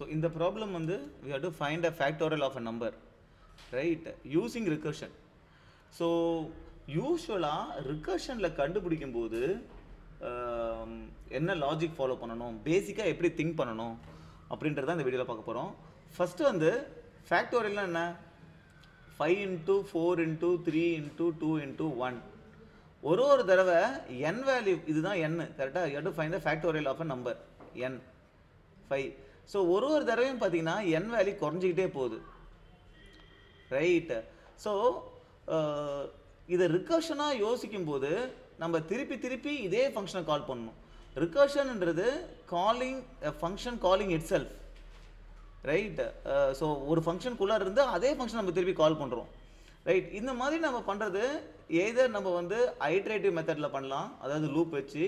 So in the problem we have to find a factorial of a number, right, using recursion. So usually recursion la கண்டுபிடிக்கும்போது என்ன logic follow பண்ணணும், பேசிக்காக எப்படி think பண்ணணும் அப்படின்றத இந்த வீடியோவில் பார்க்க போகிறோம். ஃபஸ்ட்டு ஃபேக்டோரியல்னா என்ன, 5 into 4 into 3 into 2 into 1. ஒரு தடவை n வேல்யூ, இதுதான் n கரெக்டாக, you have to find the factorial of a number n 5. So ஒரு தடவையும் பார்த்தீங்கன்னா n வேல்யூ குறைஞ்சிக்கிட்டே போகுது, ரைட். ஸோ இதை ரிகர்ஷனாக யோசிக்கும்போது நம்ம திருப்பி இதே ஃபங்க்ஷனை கால் பண்ணணும். ரிகர்ஷன்ன்றது calling function calling itself, right. So ஒரு ஃபங்க்ஷனுக்குள்ளே இருந்து அதே ஃபங்க்ஷன் நம்ம திருப்பி கால் பண்ணுறோம், ரைட். இந்த மாதிரி நம்ம பண்ணுறது எய்தர் நம்ம ஐட்ரேட்டிவ் மெத்தடில் பண்ணலாம், அதாவது லூப் வச்சு.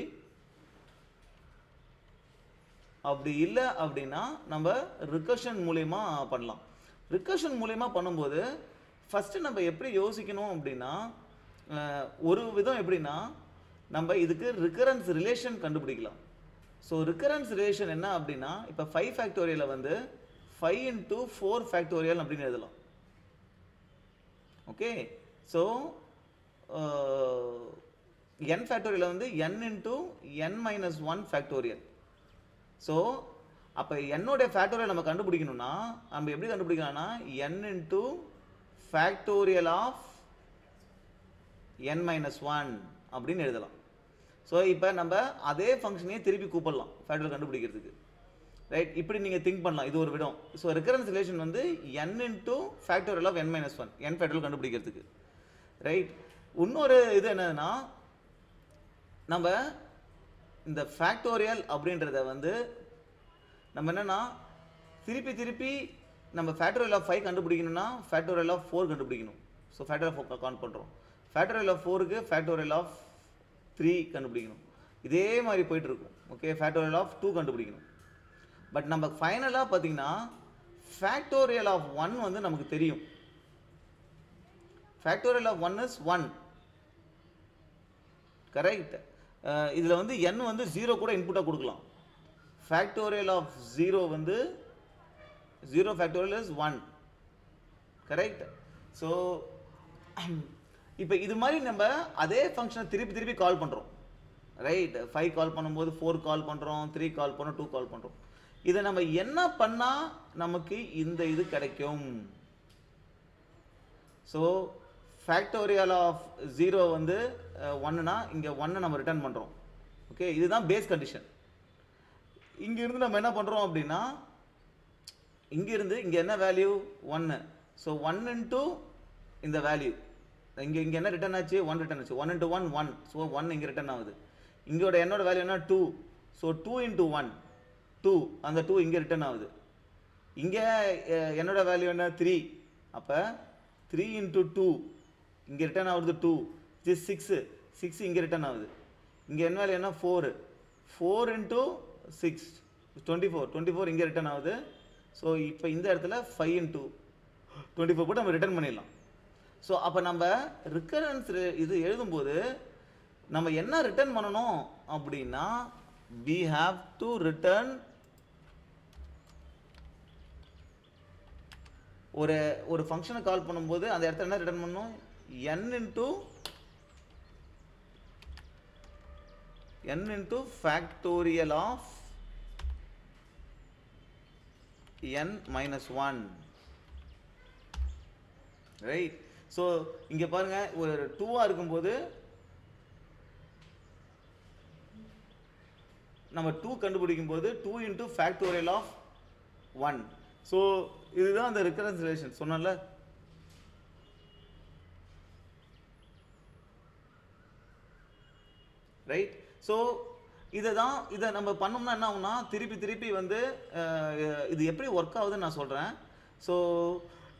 அப்படி இல்லை அப்படின்னா நம்ம ரிகர்ஷன் மூலயமா பண்ணலாம். ரிகர்ஷன் மூலயமா பண்ணும்போது ஃபஸ்ட்டு நம்ம எப்படி யோசிக்கணும் அப்படின்னா, ஒரு விதம் எப்படின்னா நம்ம இதுக்கு ரிகரன்ஸ் ரிலேஷன் கண்டுபிடிக்கலாம். ஸோ ரிகரன்ஸ் ரிலேஷன் என்ன அப்படின்னா, இப்போ 5 ஃபேக்டோரியலை 5 into 4 ஃபேக்டோரியல் அப்படின்னு எழுதலாம். ஓகே, ஸோ n ஃபேக்டோரியலை n into n minus 1 factorial. So அப்போ என்னோடைய ஃபேக்டோரியல் நம்ம கண்டுபிடிக்கணும்னா நம்ம எப்படி கண்டுபிடிக்கலாம்னா n into factorial of n minus 1 அப்படின்னு எழுதலாம். ஸோ இப்போ நம்ம அதே ஃபங்க்ஷனையே திருப்பி கூப்பிடலாம் ஃபேக்டோரியல் கண்டுபிடிக்கிறதுக்கு, ரைட். இப்படி நீங்கள் திங்க் பண்ணலாம், இது ஒரு விடம். So recurrence relation n into factorial of n minus 1 n factorial கண்டுபிடிக்கிறதுக்கு, ரைட். இன்னொரு இது என்னன்னா, நம்ம இந்த ஃபேக்டோரியல் அப்படின்றத நம்ம என்னன்னா திருப்பி நம்ம ஃபேக்டோரியல் ஆஃப் 5 கண்டுபிடிக்கணும்னா ஃபேக்டோரியல் ஆஃப் 4 கண்டுபிடிக்கணும். ஸோ ஃபேக்டோரியல் ஆஃப் 4 கவுண்ட் பண்ணுறோம். ஃபேக்டோரியல் ஆஃப் 4க்கு ஃபேக்டோரியல் ஆஃப் 3 கண்டுபிடிக்கணும். இதே மாதிரி போயிட்டு இருக்கும். ஓகே, ஃபேக்டோரியல் ஆஃப் 2 கண்டுபிடிக்கணும். பட் நம்ம ஃபைனலாக பார்த்தீங்கன்னா ஃபேக்டோரியல் ஆஃப் 1 நமக்கு தெரியும். Factorial of 1 is 1, correct. இதில் n 0 கூட இன்புட்டாக கொடுக்கலாம். Factorial of 0 0 factorial is 1, correct. So இப்போ இது மாதிரி நம்ம அதே ஃபங்க்ஷனை திருப்பி கால் பண்ணுறோம், ரைட். 5 கால் பண்ணும்போது 4 கால் பண்ணுறோம், 3 கால் பண்ணுறோம், 2 கால் பண்ணுறோம். இதை நம்ம என்ன பண்ணால் நமக்கு இந்த இது கிடைக்கும். ஸோ ஃபேக்டோரியல் ஆஃப் 0 1னா இங்கே 1 நம்ம ரிட்டர்ன் பண்ணுறோம். ஓகே, இதுதான் பேஸ் கண்டிஷன். இங்கிருந்து நம்ம என்ன பண்ணுறோம் அப்படின்னா, இங்கிருந்து இங்கே என்ன வேல்யூ 1. ஸோ 1 into இந்த வேல்யூ இங்கே என்ன ரிட்டர்ன் ஆச்சு, 1 ரிட்டர்ன் ஆச்சு. 1 into 1 1, ஸோ 1 இங்கே ரிட்டர்ன் ஆகுது. இங்கோட என்னோட வேல்யூ என்ன 2, ஸோ 2 into 1 2, அந்த 2 இங்கே ரிட்டர்ன் ஆகுது. இங்கே என்னோட வேல்யூ என்ன 3, அப்போ 3 into 2 இங்கே ரிட்டர்ன் ஆகுது 2, இது 6 இங்கே ரிட்டர்ன் ஆகுது. இங்கே என்ன வேல்யூ என்ன 4 into 6 24 இங்கே ரிட்டர்ன் ஆகுது. ஸோ இப்போ இந்த இடத்துல 5 into 24 போட்டு நம்ம ரிட்டர்ன் பண்ணிடலாம். ஸோ அப்போ நம்ம ரிக்கரன்ஸ் இது எழுதும்போது நம்ம என்ன ரிட்டர்ன் பண்ணணும் அப்படின்னா, we have to return ஒரு ஃபங்க்ஷனை கால் பண்ணும்போது அந்த இடத்துல என்ன ரிட்டர்ன் பண்ணணும், n into factorial of n minus 1, right. So இங்கே பாருங்க, ஒரு 2ஆக இருக்கும்போது நம்ம 2 கண்டுபிடிக்கும் போது 2 into ஃபேக்டோரியல் ஆஃப் 1. ஸோ இதுதான் அந்த ரிகரன்ஸ் ரிலேஷன் சொன்னல. ரைட். ஸோ இதை நம்ம பண்ணோம்னா என்ன ஆகும்னா, திருப்பி இது எப்படி ஒர்க் ஆகுதுன்னு நான் சொல்கிறேன். ஸோ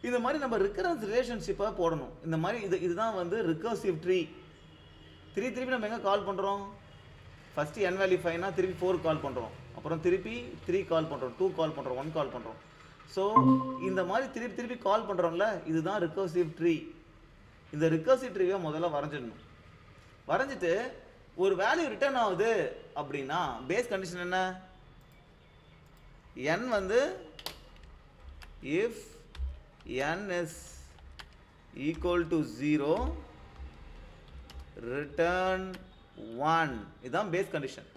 இந்த மாதிரி நம்ம ரிகரன்ஸ் ரிலேஷன்ஷிப்பை போடணும். இந்த மாதிரி இதுதான் ரிகர்சிவ் ட்ரீ. திருப்பி நம்ம எங்கே கால் பண்ணுறோம், ஃபஸ்ட்டு n வேல்யூ 5னா திருப்பி 4 கால் பண்ணுறோம், அப்புறம் திருப்பி 3 கால் பண்ணுறோம், 2 கால் பண்ணுறோம், 1 கால் பண்ணுறோம். ஸோ இந்த மாதிரி திருப்பி கால் பண்ணுறோம்ல, இதுதான் ரிகர்சிவ் ட்ரீ. இந்த ரிகர்சிவ் ட்ரீவை முதல்ல வரைஞ்சிடணும். வரைஞ்சிட்டு ஒரு வேல்யூ ரிட்டர்ன் ஆகுது அப்படின்னா பேஸ் கண்டிஷன் என்ன, n if n is equal to 0 return 1. இதுதான் base condition.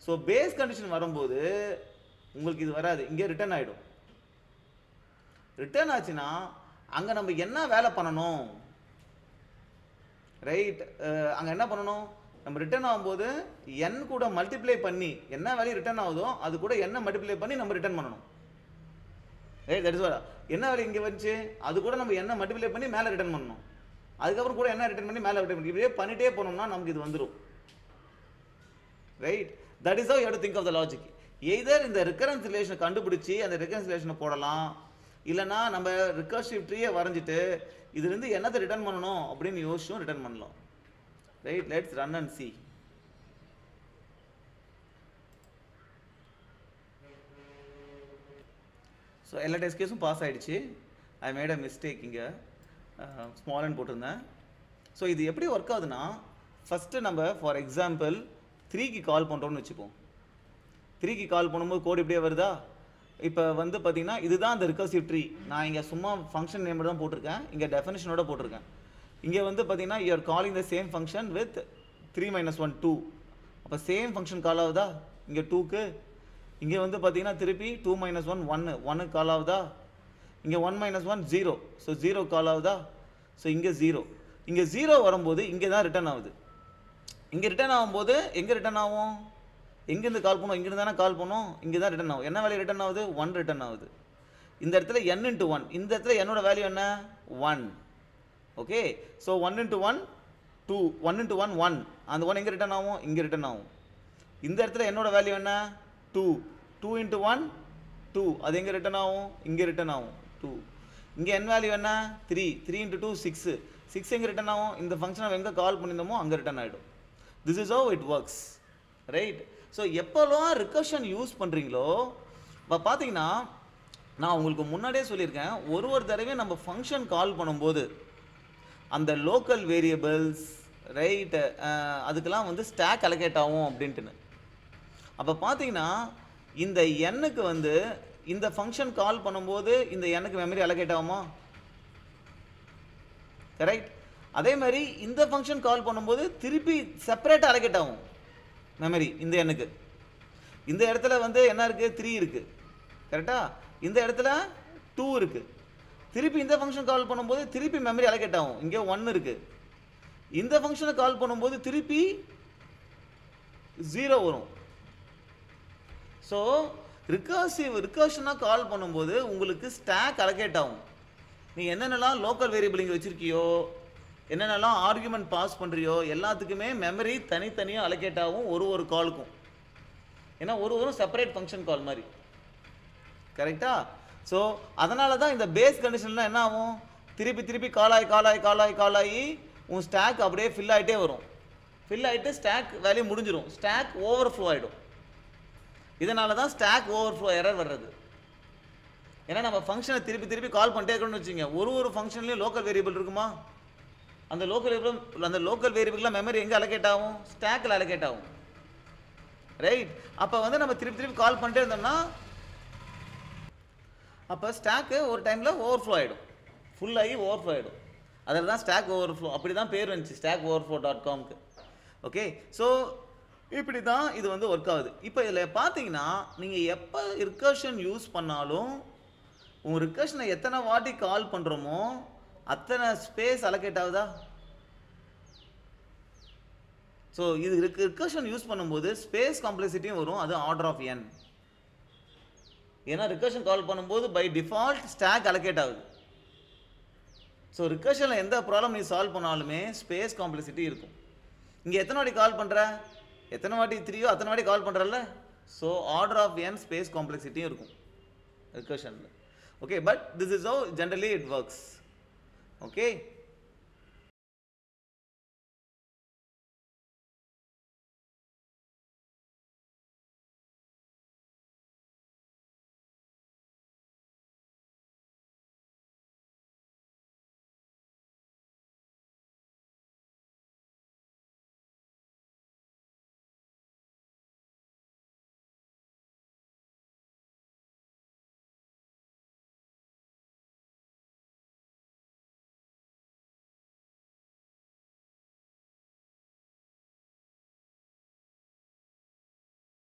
So base condition வரும்போது உங்களுக்கு இது வராது, இங்கே ரிட்டர்ன் ஆகிடும். ரிட்டர்ன் ஆச்சுன்னா அங்கே நம்ம என்ன வேலை பண்ணணும், ரைட்? அங்கே என்ன பண்ணணும், நம்ம ரிட்டர்ன் ஆகும்போது n கூட மல்டிப்ளை பண்ணி என்ன வேல்யூ ரிட்டர்ன் ஆகுதோ அது கூட n மல்டிப்ளை பண்ணி நம்ம ரிட்டர்ன் பண்ணணும். Right, that is what. என்ன வேல்யூ இங்கே வந்துச்சு அது கூட நம்ம n மல்டிப்ளை பண்ணி மேலே ரிட்டர்ன் பண்ணணும். அதுக்கப்புறம் கூட என்ன ரிட்டர்ன் பண்ணி மேலே ரிட்டர்ன் பண்ணி இப்படியே பண்ணிட்டே போனோம்னா நமக்கு இது வந்துடும். Right, that is how you have to think of the logic. Either இந்த ரிகரன்ஸ் ரிலேஷனை கண்டுபிடிச்சி அந்த ரிகரன்ஸ் ரிலேஷனை போடலாம், இல்லைனா நம்ம ரிகர்சிவ் ட்ரீயை வரைஞ்சிட்டு இதுலேருந்து என்னத்தை ரிட்டர்ன் பண்ணணும் அப்படின்னு யோசிச்சும் ரிட்டர்ன் பண்ணலாம். Right, let's run and C. So எல்லா டெஸ்ட் கேஸும் பாஸ் ஆகிடுச்சு. ஐ மேட் அ மிஸ்டேக், இங்கே ஸ்மால்னு போட்டிருந்தேன். ஸோ இது எப்படி ஒர்க் ஆகுதுன்னா, ஃபஸ்ட்டு நம்ம ஃபார் எக்ஸாம்பிள் 3க்கு கால் பண்ணுறோன்னு வச்சுப்போம். 3க்கு கால் பண்ணும்போது கோட் இப்படியே வருதா? இப்போ வந்து பார்த்தீங்கன்னா இதுதான் அந்த ரிகர்சிவ் ட்ரீ. நான் இங்கே சும்மா ஃபங்க்ஷன் நேம் தான் போட்டிருக்கேன், இங்கே டெஃபினிஷனோட போட்டிருக்கேன். இங்கே வந்து பார்த்தீங்கன்னா you are calling the same function with 3 - 1 2. அப்போ சேம் ஃபங்க்ஷன் கால் ஆகுதா இங்கே 2க்கு? இங்கே வந்து பார்த்தீங்கன்னா திருப்பி 2 - 1 1 1க்கு கால் ஆகுதா? இங்கே 1 - 1 0, ஸோ 0 கால் ஆகுதா? ஸோ இங்கே 0. இங்கே 0 வரும்போது இங்கே தான் ரிட்டர்ன் ஆகுது. இங்கே ரிட்டர்ன் ஆகும்போது எங்கே ரிட்டர்ன் ஆகும்? எங்கேருந்து கால் பண்ணும்? இங்கேருந்து தானே கால் பண்ணும், இங்கே தான் ரிட்டர்ன் ஆகும். என்ன வேல்யூ ரிட்டர்ன் ஆகுது? 1 ரிட்டர்ன் ஆகுது. இந்த இடத்துல n × 1, இந்த இடத்துல என்னோட வேல்யூ என்ன? 1. ஓகே, ஸோ 1 × 1 2, 1 × 1 1, அந்த 1 எங்கே ரிட்டர்ன் ஆகும்? இங்கே ரிட்டர்ன் ஆகும். இந்த இடத்துல என்னோட வேல்யூ என்ன? 2, 2 × 1 2, அது எங்கே ரிட்டர்ன் ஆகும்? இங்கே ரிட்டர்ன் ஆகும் 2. இங்கே n வேல்யூ என்ன? 3, 3 × 2 6, 6 எங்கே ரிட்டர்ன் ஆகும்? இந்த ஃபங்க்ஷனை எங்கே கால் பண்ணியிருந்தோமோ அங்கே ரிட்டர்ன் ஆகிடும். This is how it works. Right, so எப்போல்லாம் ரிகர்ஷன் யூஸ் பண்ணுறீங்களோ இப்போ பார்த்தீங்கன்னா நான் உங்களுக்கு முன்னாடியே சொல்லியிருக்கேன், ஒரு தடவையும் நம்ம ஃபங்க்ஷன் கால் பண்ணும்போது அந்த லோக்கல் வேரியபிள்ஸ் ரைட் அதுக்கெல்லாம் வந்து ஸ்டாக் அலோகேட் ஆகும் அப்படின்ட்டுன்னு. அப்போ பார்த்தீங்கன்னா இந்த எண்ணுக்கு வந்து இந்த ஃபங்க்ஷன் கால் பண்ணும்போது இந்த எண்ணுக்கு மெமரி அலோகேட் ஆகுமா? கரெக்ட். அதே மாதிரி இந்த ஃபங்க்ஷன் கால் பண்ணும்போது திருப்பி செப்பரேட்டாக அலோகேட் ஆகும் மெமரி இந்த எண்ணுக்கு. இந்த இடத்துல வந்து என்ன இருக்குது? 3 இருக்குது, கரெக்டாக? இந்த இடத்துல 2 இருக்குது. திருப்பி இந்த ஃபங்க்ஷன் கால் பண்ணும்போது திருப்பி மெமரி அலோகேட் ஆகும், இங்கே 1 இருக்குது. இந்த ஃபங்க்ஷனை கால் பண்ணும்போது திருப்பி 0 வரும். ஸோ ரிகர்ஷனாக கால் பண்ணும்போது உங்களுக்கு ஸ்டாக் அலோகேட் ஆகும். நீ என்னென்னலாம் லோக்கல் வேரியபிள் இங்கே வச்சுருக்கியோ, என்னென்னலாம் ஆர்குமெண்ட் பாஸ் பண்ணுறியோ எல்லாத்துக்குமே மெமரி தனித்தனியாக அலோகேட் ஆகும் ஒரு காலுக்கும். ஏன்னா ஒரு செப்பரேட் ஃபங்க்ஷன் கால் மாதிரி, கரெக்டா? ஸோ அதனால தான் இந்த பேஸ் கண்டிஷன்லாம் என்ன ஆகும்? திருப்பி காலாகி உன் ஸ்டாக் அப்படியே ஃபில் ஆகிட்டே வரும். ஃபில் ஆகிட்டு ஸ்டாக் வேல்யூ முடிஞ்சிடும், ஸ்டாக் ஓவர்ஃப்ளோ ஆகிடும். இதனால தான் ஸ்டாக் ஓவர்ஃப்ளோ எரர் வர்றது. ஏன்னா நம்ம ஃபங்க்ஷனை திருப்பி கால் பண்ணிட்டே இருக்கணும்னு வச்சுங்க, ஒரு ஃபங்க்ஷன்லேயும் லோக்கல் வேரியபிள் இருக்குமா? அந்த லோக்கல் வேரியபிள்லாம் மெமரி எங்கே அலோகேட் ஆகும்? ஸ்டாக்கில் அலோகேட் ஆகும். ரைட், அப்போ வந்து நம்ம திருப்பி கால் பண்ணிட்டே இருந்தோம்னா அப்போ ஸ்டாக்கு ஒரு டைமில் ஓவர்ஃப்ளோ ஆகிடும், ஃபுல்லாகி ஓவர்ஃப்ளோ ஆகிடும். அதில் தான் ஸ்டாக் ஓவர்ஃப்ளோ, அப்படி தான் பேர் வந்துச்சு stackoverflow.comக்கு. ஓகே, ஸோ இப்படி தான் இது வந்து ஒர்க் ஆகுது. இப்போ இதில் பார்த்தீங்கன்னா நீங்கள் எப்போ ரிகர்ஷன் யூஸ் பண்ணாலும் உங்கள் ரிகர்ஷனை எத்தனை வாட்டி கால் பண்ணுறோமோ அத்தனை ஸ்பேஸ் அலோகேட் ஆகுதா? ஸோ இது ரிகர்ஷன் யூஸ் பண்ணும்போது ஸ்பேஸ் காம்ப்ளெக்சிட்டியும் வரும், அது ஆர்டர் ஆஃப் n. ஏன்னா ரிகர்ஷன் கால் பண்ணும்போது பை டிஃபால்ட் ஸ்டாக் அலோகேட் ஆகுது. ஸோ ரிகர்ஷனில் எந்த ப்ராப்ளம் நீ சால்வ் பண்ணாலுமே ஸ்பேஸ் காம்ப்ளெக்சிட்டி இருக்கும். இங்கே எத்தனை வாட்டி கால் பண்ணுற? எத்தனை வாட்டி 3யோ அத்தனை வாட்டி கால் பண்ணுறல்ல. So order of n space காம்ப்ளெக்சிட்டியும் இருக்கும் ரிகர்ஷனில். Okay, but this is how generally it works. Okay.